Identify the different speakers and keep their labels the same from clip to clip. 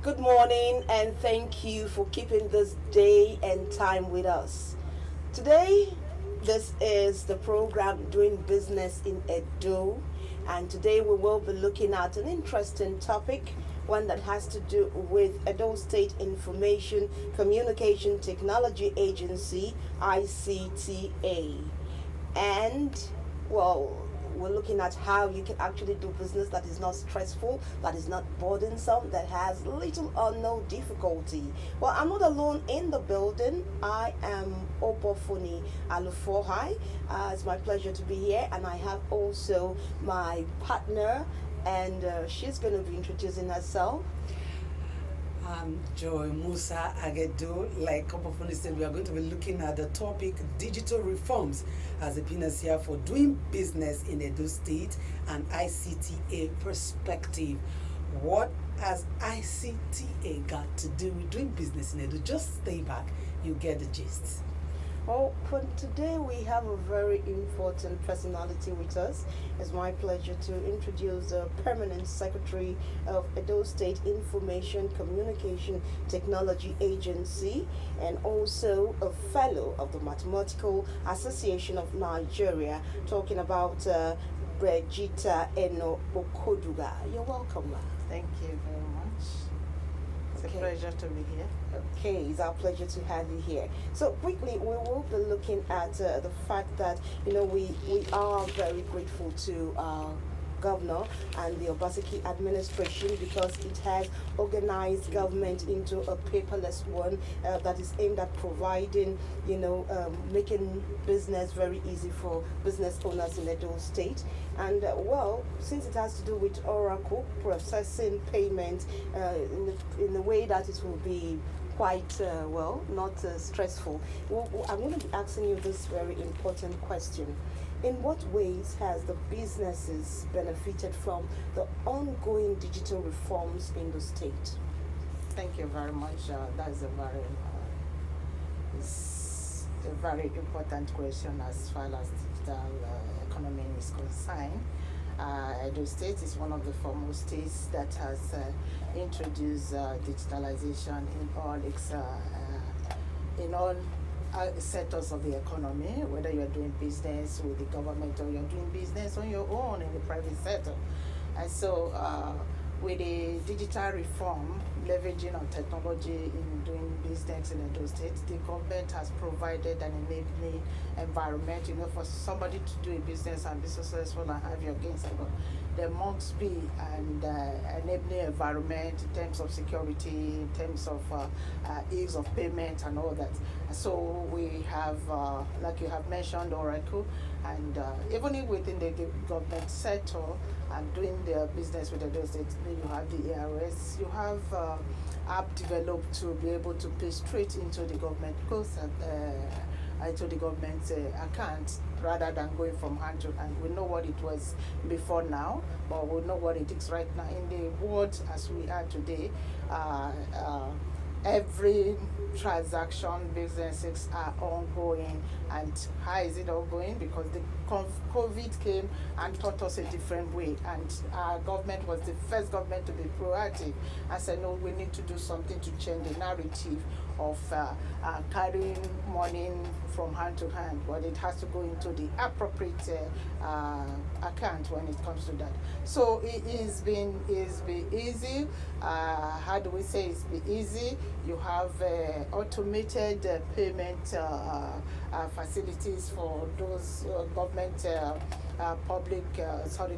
Speaker 1: Good morning, and thank you for keeping this day and time with us. Today, this is the program Doing Business in Edo, and today we will be looking at an interesting topic, one that has to do with Edo State Information Communication Technology Agency ICTA. And well, we're looking at how you can actually do business that is not stressful, that is not burdensome, that has little or no difficulty. Well, I'm not alone in the building. I am Opofuni Alufohai. It's my pleasure to be here, and I have also my partner, and she's going to be introducing herself.
Speaker 2: Joy Musa Agedo. Like Kopofoni said, we are going to be looking at the topic digital reforms as a panacea for doing business in Edo State and ICTA perspective. What has ICTA got to do with doing business in Edo? Just stay back, you get the gist.
Speaker 1: Well, for today we have a very important personality with us. It's my pleasure to introduce the Permanent Secretary of Edo State Information Communication Technology Agency and also a Fellow of the Mathematical Association of Nigeria, talking about Brigita Eno Okoduga. You're welcome, ma.
Speaker 3: Thank you very much. It's a pleasure to be here.
Speaker 1: Okay, it's our pleasure to have you here. So quickly, we will be looking at the fact that we are very grateful to our governor and the Obaseki administration because it has organized government into a paperless one that is aimed at providing, making business very easy for business owners in Edo State. And since it has to do with Oracle processing payment in a way that it will be quite not stressful. I'm going to be asking you this very important question. In what ways has the businesses benefited from the ongoing digital reforms in the state?
Speaker 3: Thank you very much. That's it's a very important question as far as digital economy is concerned. Edo State is one of the foremost states that has introduced digitalization in all sectors of the economy, whether you're doing business with the government or you're doing business on your own in the private sector. And so with the digital reform, leveraging on technology in doing business in Edo State, the government has provided an enabling environment, for somebody to do a business and be successful and have your gains. There must be an enabling environment in terms of security, in terms of ease of payment and all that. So we have, like you have mentioned, Oracle, and even within the government sector and doing their business with the state, you have the ARS, you have app developed to be able to pay straight into the government into the government's account rather than going from hand to hand. We know what it was before now, but we know what it is right now. In the world as we are today, every transaction businesses are ongoing. And how is it ongoing? Because the COVID came and taught us a different way, and our government was the first government to be proactive and said, no, we need to do something to change the narrative of carrying money from hand to hand, but it has to go into the appropriate account when it comes to that. So it's been easy. How do we say it's been easy? You have automated payment facilities for those government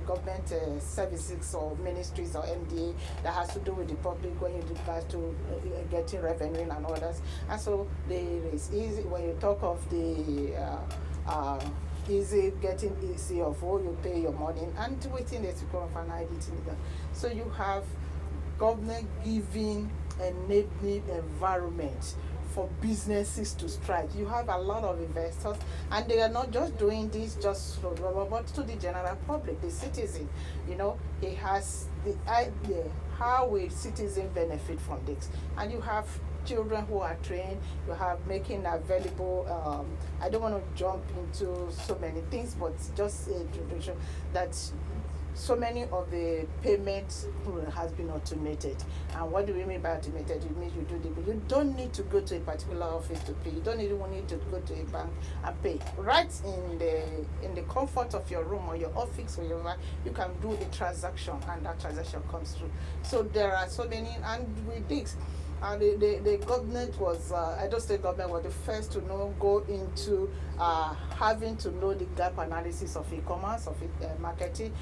Speaker 3: government services or ministries or MDA that has to do with the public when you regards to getting revenue and others. And so there is easy when you talk of the easy of all you pay your money and within the secure of an identity. So you have government giving enabling environment for businesses to strike. You have a lot of investors, and they are not just doing this just but to the general public, the citizen. It has the idea how will citizen benefit from this, and you have children who are trained, you have making available, I don't want to jump into so many things, but just a introduction that so many of the payments has been automated. And what do we mean by automated? It means you don't need to go to a particular office to pay. You don't even need to go to a bank and pay. Right in the comfort of your room or your office or wherever, you can do a transaction and that transaction comes through. So there are so many, and with this, the government was, Edo State government was the first to go into having to know the gap analysis of e-commerce, of marketing,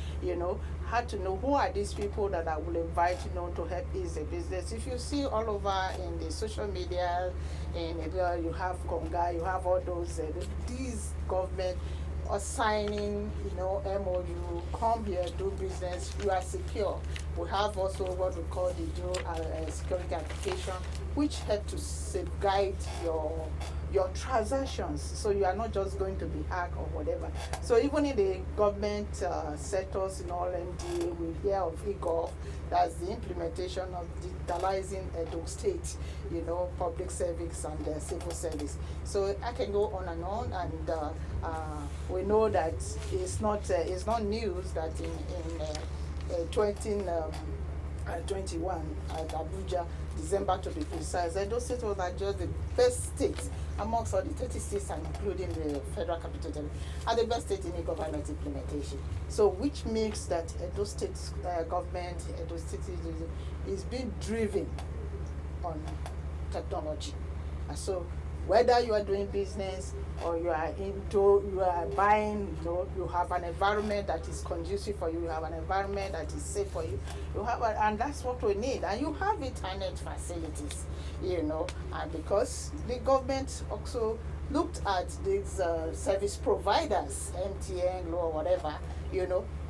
Speaker 3: had to know who are these people that I will invite, to help ease the business. If you see all over in the social media, you have Conga, you have all those, these government or signing, MOU, come here, do business, you are secure. We have also what we call the dual security application, which help to safeguard your transactions, so you are not just going to be hacked or whatever. So even in the government sectors in all MD, we hear of eGov, that's the implementation of digitalizing Edo State, public service and civil service. So I can go on, and we know that it's not news that in 2021 at Abuja, December to be precise, Edo State was just the best state amongst all the 30 states, and including the federal capital territory, are the best state in e-government implementation. So which makes that Edo State government, Edo State is being driven on technology. And so whether you are doing business or you are buying, you have an environment that is conducive for you, you have an environment that is safe for you, and that's what we need. And you have internet facilities, and because the government also looked at these service providers, MTN, Glo, or whatever,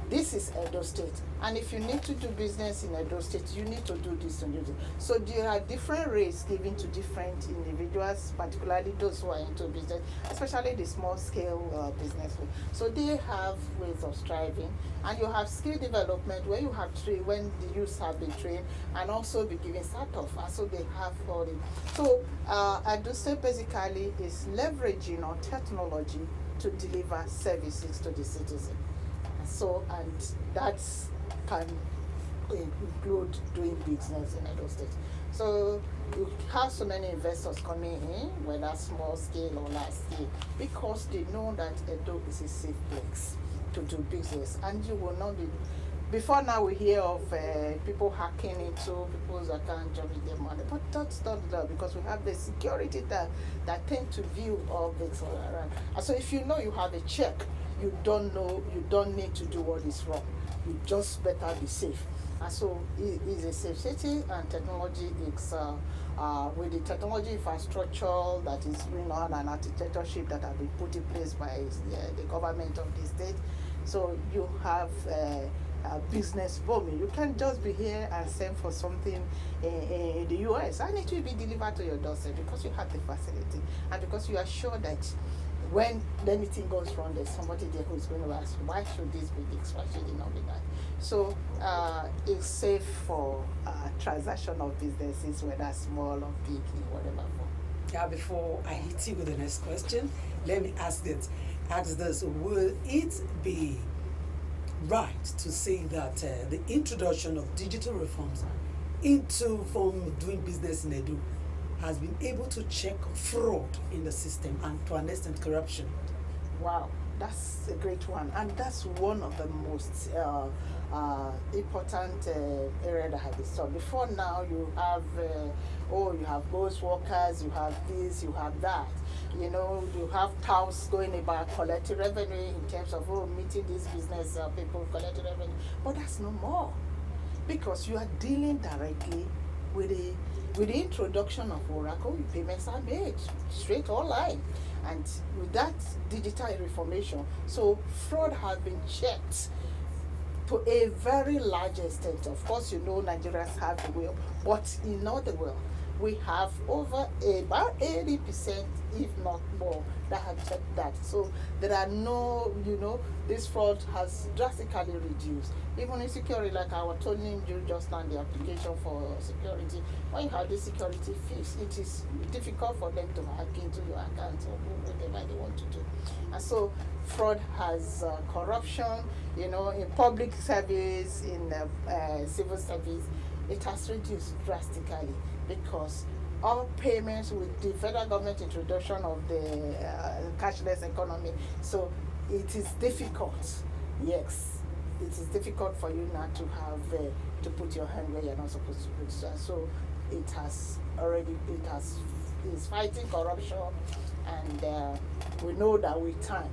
Speaker 3: this is Edo State. And if you need to do business in Edo State, you need to do this and do this. So there are different rates given to different individuals, particularly those who are into business, especially the small scale business. So they have ways of striving, and you have skill development where you have trained, when the youths have been trained, and also be given start-off. And so they have all the. So Edo State basically is leveraging on technology to deliver services to the citizen. So, and that can include doing business in Edo State. So you have so many investors coming in, whether small scale or large scale, because they know that Edo is a safe place to do business, and you will not be. Before now, we hear of people hacking into people's account, jumping their money, but that's not that, because we have the security that tend to view all this all around. And so if you know you have a check, you don't need to do what is wrong. You just better be safe. And so it is a safe city, and technology is with the technology infrastructure that is going on, and architectureship that have been put in place by the government of the state. So you have business booming. You can't just be here and send for something in the US, and it will be delivered to your doorstep because you have the facility, and because you are sure that when anything goes wrong, there's somebody there who's going to ask, why should this be this? Why should it not be that? So it's safe for transaction of businesses, whether small or big, whatever.
Speaker 2: Yeah, before I hit you with the next question, let me ask this. Will it be right to say that the introduction of digital reforms into form of doing business in Edo has been able to check fraud in the system and, to an extent, corruption?
Speaker 3: Wow, that's a great one, and that's one of the most important area that has been solved. Before now, you have you have ghost workers, you have this, you have that. You have touts going about collecting revenue in terms of meeting these business people collecting revenue, but that's no more, because you are dealing directly with the introduction of Oracle. Payments are made straight online, and with that digital reformation, so fraud has been checked to a very large extent. Of course, Nigerians have the will, but in all the world, we have over about 80%, if not more, that have checked that. So there are no, this fraud has drastically reduced. Even in security, like I was telling you just now, the application for security, when you have the security fix, it is difficult for them to hack into your account or whatever they want to do. And so fraud has corruption, in public service, in civil service, it has reduced drastically because all payments with the federal government introduction of the cashless economy. So it is difficult. Yes, it is difficult for you now to have to put your hand where you're not supposed to put. So is fighting corruption, and we know that with time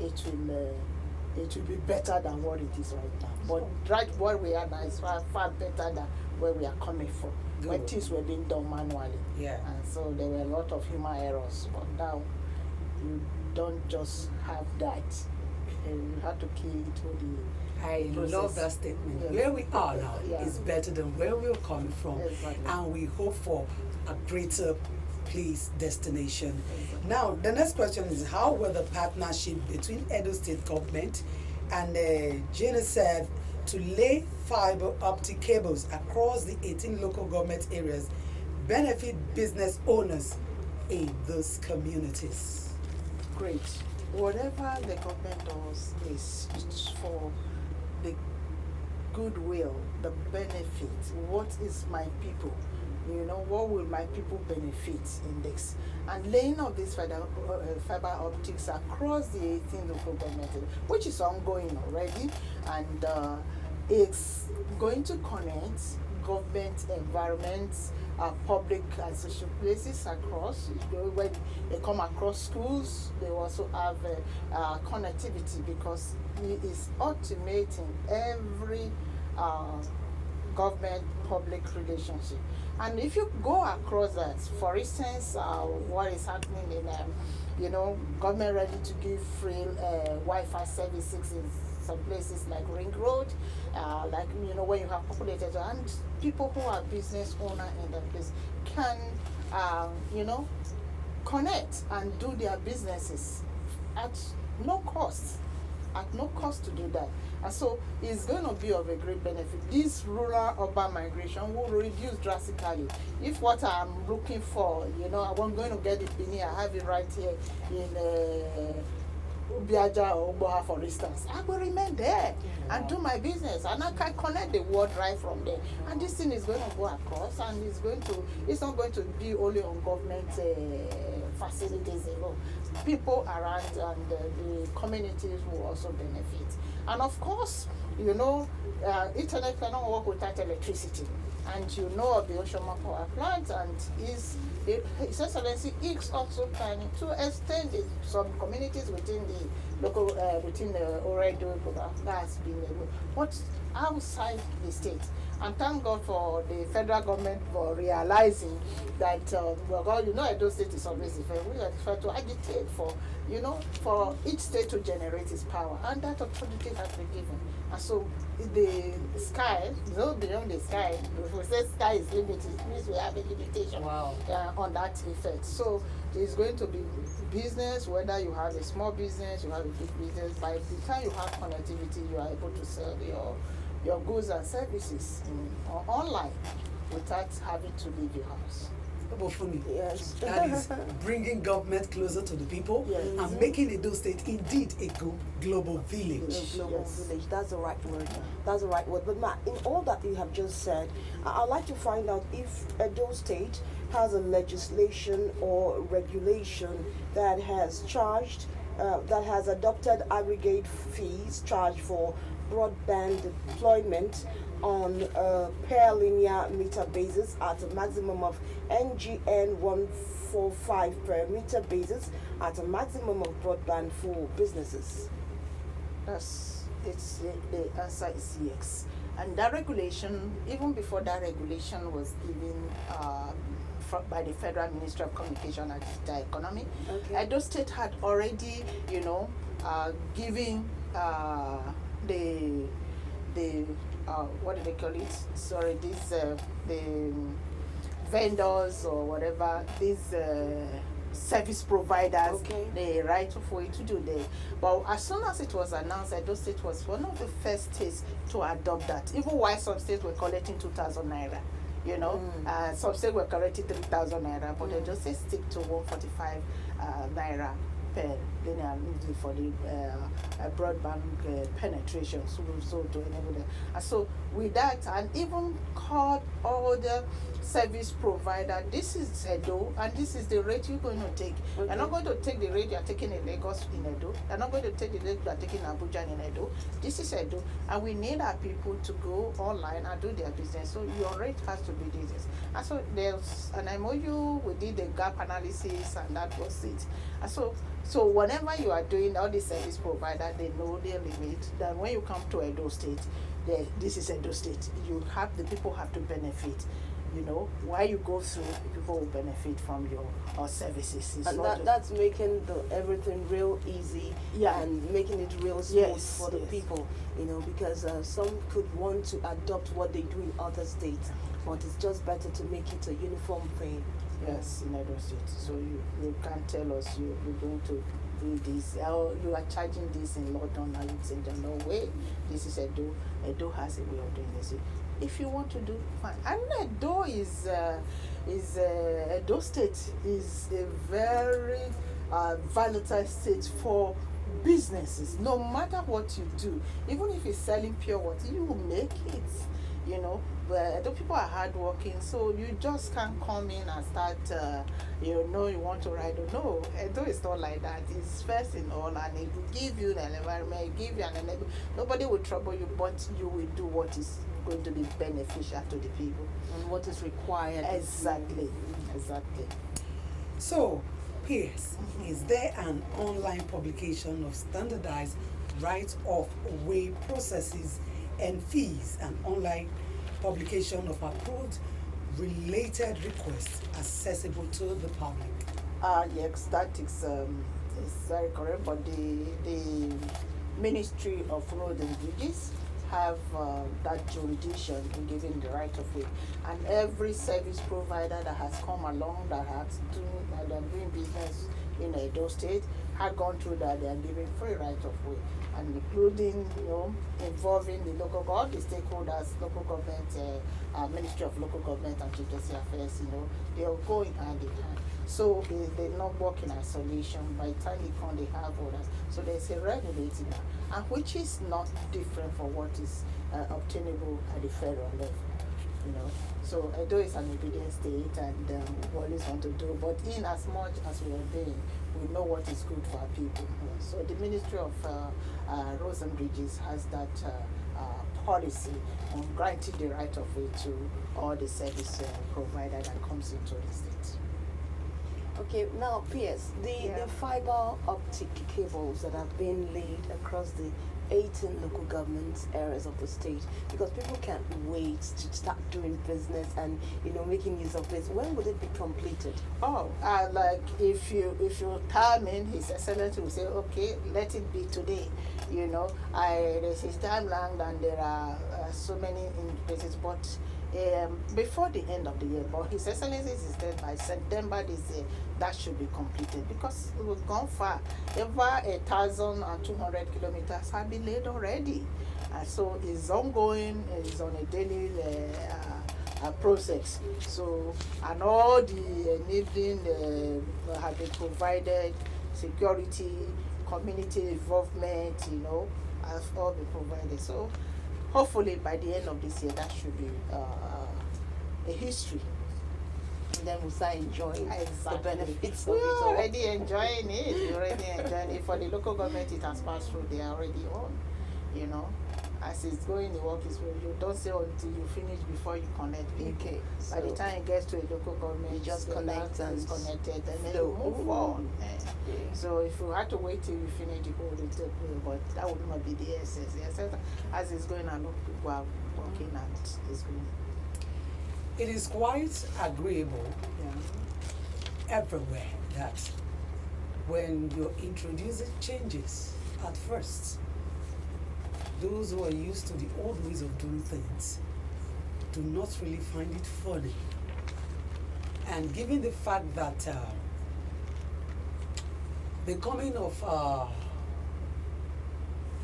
Speaker 3: it will be better than what it is right now. But right where we are now is far better than where we are coming from.
Speaker 2: Good.
Speaker 3: When things were being done manually.
Speaker 2: Yeah.
Speaker 3: And so there were a lot of human errors. But now you don't just have that. You have to key into the
Speaker 2: I
Speaker 3: process.
Speaker 2: love that statement.
Speaker 3: Yes.
Speaker 2: Where we are now
Speaker 3: Yeah.
Speaker 2: is better than where we're coming from.
Speaker 3: Exactly.
Speaker 2: And we hope for a greater place destination.
Speaker 3: Exactly.
Speaker 2: Now, the next question is, how will the partnership between Edo State government and GNSF to lay fiber optic cables across the 18 local government areas benefit business owners in those communities?
Speaker 3: Great. Whatever the government does is for the goodwill, the benefit. What is my people? What will my people benefit in this? And laying of these fiber optics across the 18 local government areas, which is ongoing already, and it's going to connect government environments, public and social places across. When they come across schools, they also have connectivity, because it is automating every government public relationship. And if you go across that, for instance, what is happening in government ready to give free Wi-Fi services in some places like Ring Road, like when you have populated, and people who are business owner in that place can connect and do their businesses at no cost. At no cost to do that. And so it's going to be of a great benefit. This rural-urban migration will reduce drastically. If what I'm looking for, I'm going to get it in here, I have it right here in Biaja or Boha, for instance, I will remain there and do my business, and I can connect the world right from there. And this thing is going to go across, and it's not going to be only on government facilities alone. People around and the communities will also benefit. And of course, internet cannot work without electricity. And of the Oshoma Power Plant, and His Excellency is also planning to extend some communities within the local, within the Oredo that's been able, but outside the state. And thank God for the federal government for realizing that, Edo State is always different. We are to agitate for each state to generate its power, and that authority has been given. And so the sky, beyond the sky, if we say sky is limited, it means we have a limitation.
Speaker 2: Wow.
Speaker 3: On that effect. So it's going to be business, whether you have a small business, you have a big business. By the time you have connectivity, you are able to sell your goods and services online without having to leave your house.
Speaker 2: Obofumi,
Speaker 1: Yes.
Speaker 2: that is bringing government closer to the people,
Speaker 3: Yes.
Speaker 2: and making Edo State indeed a global village.
Speaker 1: Global
Speaker 3: Yes.
Speaker 1: village. That's the right word. That's the right word. But Matt, in all that you have just said, I'd like to find out if Edo State has a legislation or regulation that has that has adopted aggregate fees charged for broadband deployment on a per linear meter basis at a maximum of NGN 145 per meter basis at a maximum of broadband for businesses.
Speaker 3: The answer is yes. And that regulation, even before that regulation was given by the Federal Ministry of Communication and Digital Economy,
Speaker 1: Okay.
Speaker 3: Edo State had already, given the what do they call it? Sorry, the vendors or whatever, these service providers,
Speaker 1: Okay.
Speaker 3: the right for it to do that. But as soon as it was announced, Edo State was one of the first states to adopt that. Even while some states were collecting 2,000 naira, some states were collecting 3,000 naira, but Edo State stick to 145 naira prepared. Then they are needed for the broadband penetration, so to enable them. And so with that, and even called all the service provider, this is Edo, and this is the rate you're going to take.
Speaker 1: Okay.
Speaker 3: You're not going to take the rate you are taking in Lagos in Edo. You're not going to take the rate you are taking in Abuja in Edo. This is Edo, and we need our people to go online and do their business. So your rate has to be this. And so there's an MOU, we did the gap analysis, and that was it. And so whenever you are doing all the service provider, they know their limit. That when you come to Edo State, this is Edo State. The people have to benefit. You know, while you go through, people will benefit from your services. It's
Speaker 1: And
Speaker 3: not
Speaker 1: that's making everything real easy,
Speaker 3: Yeah.
Speaker 1: and making it real smooth
Speaker 3: Yes,
Speaker 1: for the
Speaker 3: yes.
Speaker 1: people, you know, because some could want to adopt what they do in other states, but it's just better to make it a uniform thing.
Speaker 3: Yes, in Edo State. So you can't tell us you're going to do this. Or you are charging this in London, and you say, no way. This is Edo. Edo has a way of doing this. If you want to do, fine. And Edo Edo State is a very volatile state for businesses. No matter what you do, even if you're selling pure water, you will make it. You know, but Edo people are hardworking, so you just can't come in and start. You want to ride. No, Edo is not like that. It's first in all, and it will give you an environment, it give you an enable. Nobody will trouble you, but you will do what is going to be beneficial to the people.
Speaker 1: And what is required.
Speaker 3: Exactly.
Speaker 2: So, Pierce, is there an online publication of standardized right-of-way processes and fees, and online publication of approved related requests accessible to the public?
Speaker 3: Yes, that is very correct. But the Ministry of Road and Bridges have that jurisdiction in giving the right of way, and every service provider that has come along that are doing business in Edo State had gone through that. They are giving free right of way, and including involving the local government, the stakeholders, local government, Ministry of Local Government and Chieftaincy Affairs. They are going hand in hand. So they not work in isolation. By the time they come, they have orders. So there's a regulating now, and which is not different from what is obtainable at the federal level. So Edo is an obedient state, and we always want to do. But in as much as we are doing, we know what is good for our people. So the Ministry of Roads and Bridges has that policy on granting the right of way to all the service provider that comes into the state.
Speaker 1: Okay, now Pierce, the fiber optic cables that have been laid across the 18 local government areas of the state, because people can't wait to start doing business and making use of this. When would it be completed?
Speaker 3: Like if you tell me, His Excellency will say, okay, let it be today. There's his timeline, and there are so many places, but before the end of the year. But His Excellency is that by September this year that should be completed, because we've gone far. Over 1,200 kilometers have been laid already, and so it's ongoing. It's on a daily process. So, and all the needing have been provided, security, community involvement, have all been provided. So hopefully by the end of this year that should be a history.
Speaker 1: And then we'll start enjoying the benefits of
Speaker 3: We're
Speaker 1: it all.
Speaker 3: already enjoying it. We're already enjoying it. For the local government, it has passed through. They are already on. As it's going, the work is well. You don't say until you finish before you connect.
Speaker 1: Okay.
Speaker 3: By the time it gets to a local government,
Speaker 1: You just
Speaker 3: the
Speaker 1: connect
Speaker 3: land
Speaker 1: and
Speaker 3: is connected, and then
Speaker 1: flow.
Speaker 3: you move on.
Speaker 1: Yeah.
Speaker 3: So if you had to wait till you finish the whole retail, but that would not be the essence. The essence, as it's going along, people are working and it's going.
Speaker 2: It is quite agreeable
Speaker 3: Yeah.
Speaker 2: everywhere that when you're introducing changes at first, those who are used to the old ways of doing things do not really find it funny. And given the fact that the coming of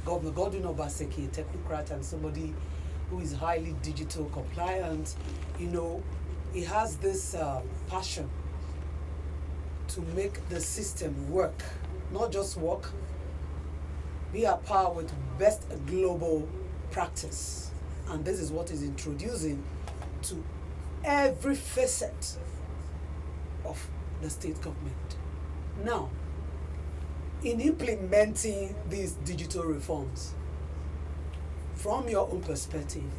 Speaker 2: Governor Godwin Obaseki, a technocrat and somebody who is highly digital compliant, he has this passion to make the system work not just work, be at par with best global practice. And this is what is introducing to every facet of the state government. Now, in implementing these digital reforms, from your own perspective,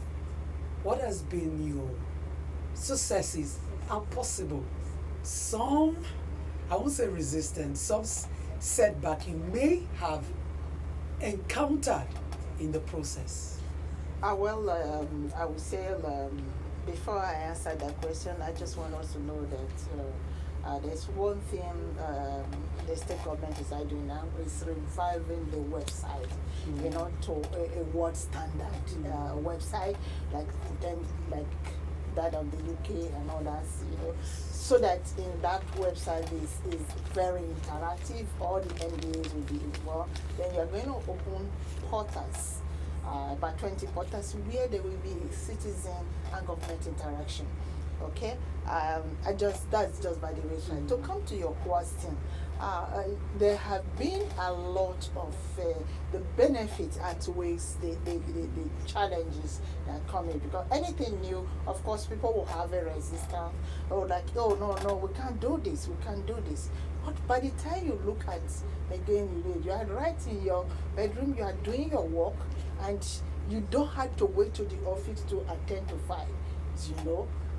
Speaker 2: what has been your successes and possible, some, I won't say resistance, some setback you may have encountered in the process?
Speaker 3: I would say before I answer that question, I just want us to know that there's one thing the state government is doing now is reviving the website, to a world standard website like them, like that of the UK and others, so that in that website is very interactive. All the NDAs will be involved. Then you're going to open portals, about 20 portals where there will be citizen and government interaction. Okay, that's just by the way. To come to your question, there have been a lot of the benefits outweighs the challenges that come in, because anything new, of course, people will have a resistance, or like, oh no, we can't do this. But by the time you look at, again, you are right in your bedroom, you are doing your work, and you don't have to wait to the office to attend to files,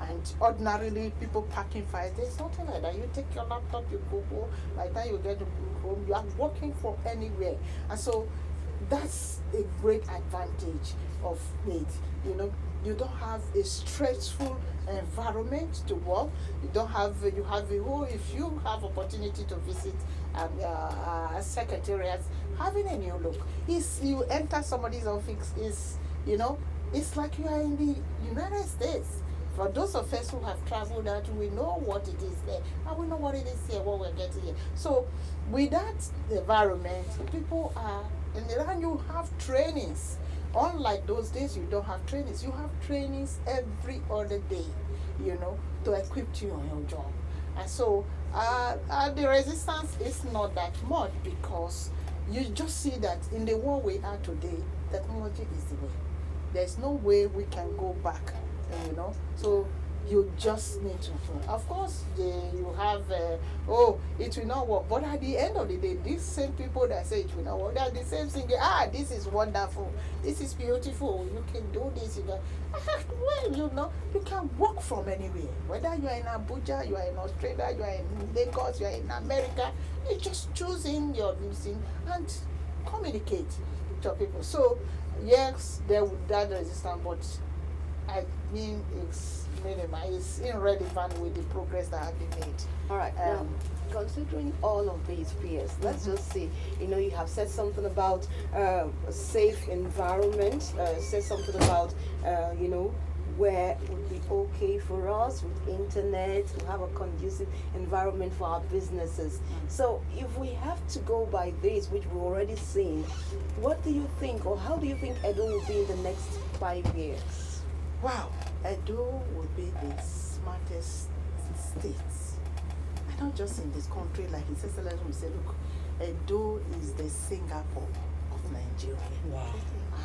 Speaker 3: And ordinarily, people packing files, there's nothing like that. You take your laptop, you go home. By the time you get home, you are working from anywhere. And so that's a great advantage of it. You don't have a stressful environment to work. If you have opportunity to visit secretariats, having a new look. You enter somebody's office, it's like you are in the United States. For those of us who have traveled out, we know what it is there, and we know what it is here, what we're getting here. So with that environment, people are, and you have trainings. Unlike those days, you don't have trainings. You have trainings every other day, to equip you on your job. And so the resistance is not that much, because you just see that in the world we are today, technology is the way. There's no way we can go back. So you just need to, of course, you have it will not work, but at the end of the day, these same people that say it will not work, they're the same thing. This is wonderful, this is beautiful, you can do this, you can work from anywhere, whether you are in Abuja, you are in Australia, you are in Lagos, you are in America. You just choosing your using and communicate to people. So yes, there would that resistance, but I mean, it's minimal. It's irrelevant with the progress that has been made.
Speaker 1: All right. Considering all of these fears, let's just say, you have said something about a safe environment, said something about, where it would be okay for us with internet to have a conducive environment for our businesses. So if we have to go by this, which we've already seen, what do you think, or how do you think Edo will be in the next 5 years?
Speaker 3: Wow, Edo will be the smartest state. And not just in this country, like His Excellency will say, look, Edo is the Singapore of Nigeria.
Speaker 2: Wow.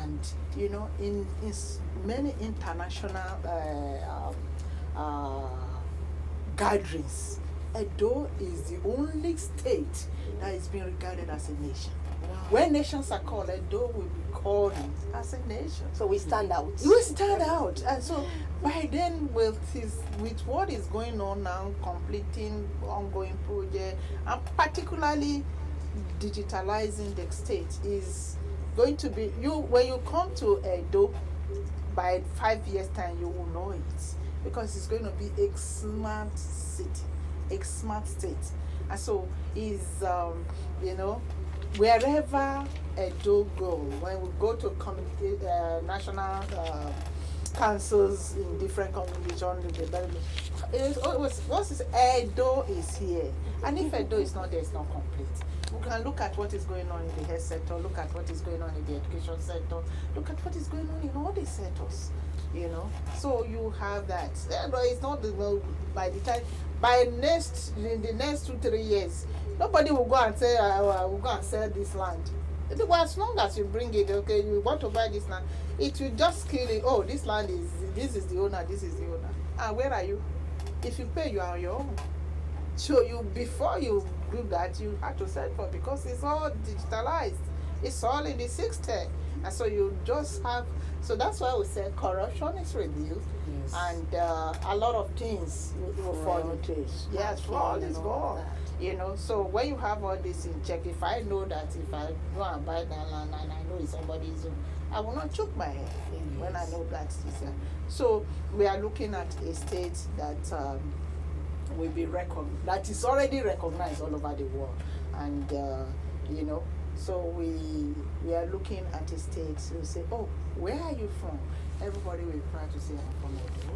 Speaker 3: And, in many international gatherings, Edo is the only state that is being regarded as a nation. Wow. When nations are called, Edo will be called as a nation.
Speaker 1: So we stand out.
Speaker 3: We stand out. And so by then, with what is going on now, completing ongoing project, and particularly digitalizing the state, is going to be, when you come to Edo, by 5 years time, you will know it, because it's going to be a smart city, a smart state. And so wherever Edo go, when we go to national councils in different communities, Edo is here. And if Edo is not there, it's not complete. We can look at what is going on in the health sector, look at what is going on in the education sector, look at what is going on in all these sectors, So you have that. It's not by the time, in the next 2-3 years, Nobody will go and say, I will go and sell this land. Well, as long as you bring it, okay, you want to buy this land, it will just kill it. Oh, this land is, this is the owner, this is the owner. And where are you? If you pay, you are on your own. So you, before you do that, you have to search for, because it's all digitalized. It's all in the system. And so you just have, so that's why we say corruption is reduced.
Speaker 2: Yes.
Speaker 3: And a lot of things will fall into it. Yes, fraud is gone. You know, so when you have all this in check, if I know that if I go and buy that land and I know it's somebody's own, I will not choke my head when I know that it's so we are looking at a state that will be that is already recognized all over the world, and you know, so we are looking at a state to say, oh, where are you from? Everybody will be proud to say I'm from Edo.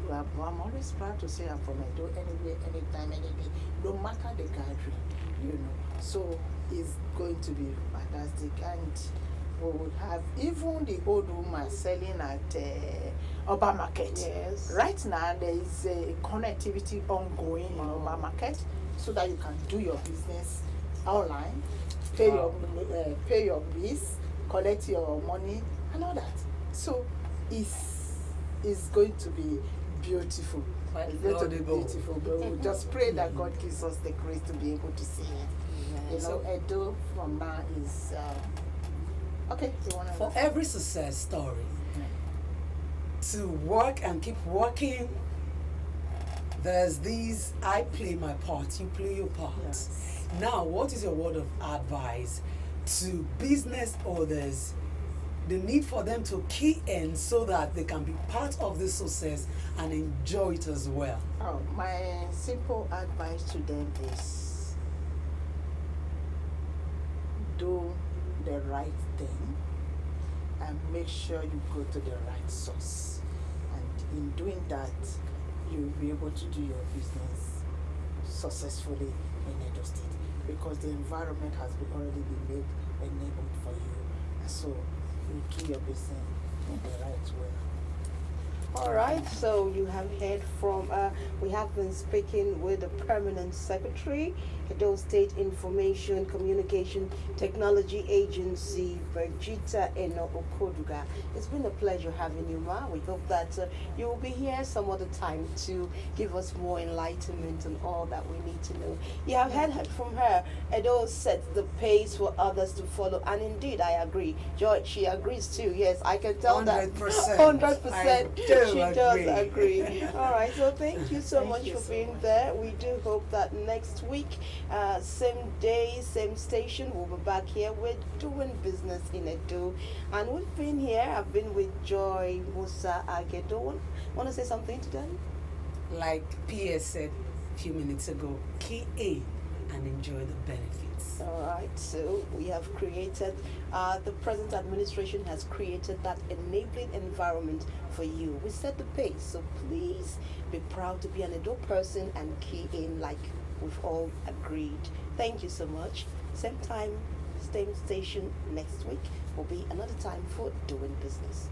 Speaker 3: I'm always proud to say I'm from Edo, anywhere, anytime, any day, no matter the gathering, you know. So it's going to be fantastic, and we would have even the old woman selling at Oba Market.
Speaker 1: Yes.
Speaker 3: Right now there is a connectivity ongoing in Oba Market, so that you can do your business online, pay your bills, collect your money, and all that. So it's going to be beautiful. It's going to be beautiful. But we just pray that God gives us the grace to be able to see it. You know, Edo from now is okay.
Speaker 2: For every success story to work and keep working, there's these, I play my part, you play your part.
Speaker 3: Yes.
Speaker 2: Now, what is your word of advice to business owners? The need for them to key in so that they can be part of this success and enjoy it as well.
Speaker 3: Oh, my simple advice to them is do the right thing and make sure you go to the right source. And in doing that, you'll be able to do your business successfully in Edo State, because the environment has already been made enabled for you. And so you do your business in the right way.
Speaker 1: All right, so you have heard from, we have been speaking with the Permanent Secretary, Edo State Information Communication Technology Agency, Birgitta Eno Okoduga. It's been a pleasure having you, Ma. We hope that you will be here some other time to give us more enlightenment on all that we need to know. You have heard from her, Edo sets the pace for others to follow, and indeed, I agree. George, she agrees too. Yes, I can tell
Speaker 2: 100%.
Speaker 1: that 100%. She does agree. All right, so thank you so much for being there. We do hope that next week, same day, same station, we'll be back here with Doing Business in Edo. And we've been here, I've been with Joy Musa Agedon. Want to say something to them?
Speaker 2: Like PS said a few minutes ago, key in and enjoy the benefits.
Speaker 1: All right, so we have created, the present administration has created that enabling environment for you. We set the pace, so please be proud to be an Edo person and key in like we've all agreed. Thank you so much. Same time, same station next week will be another time for Doing Business.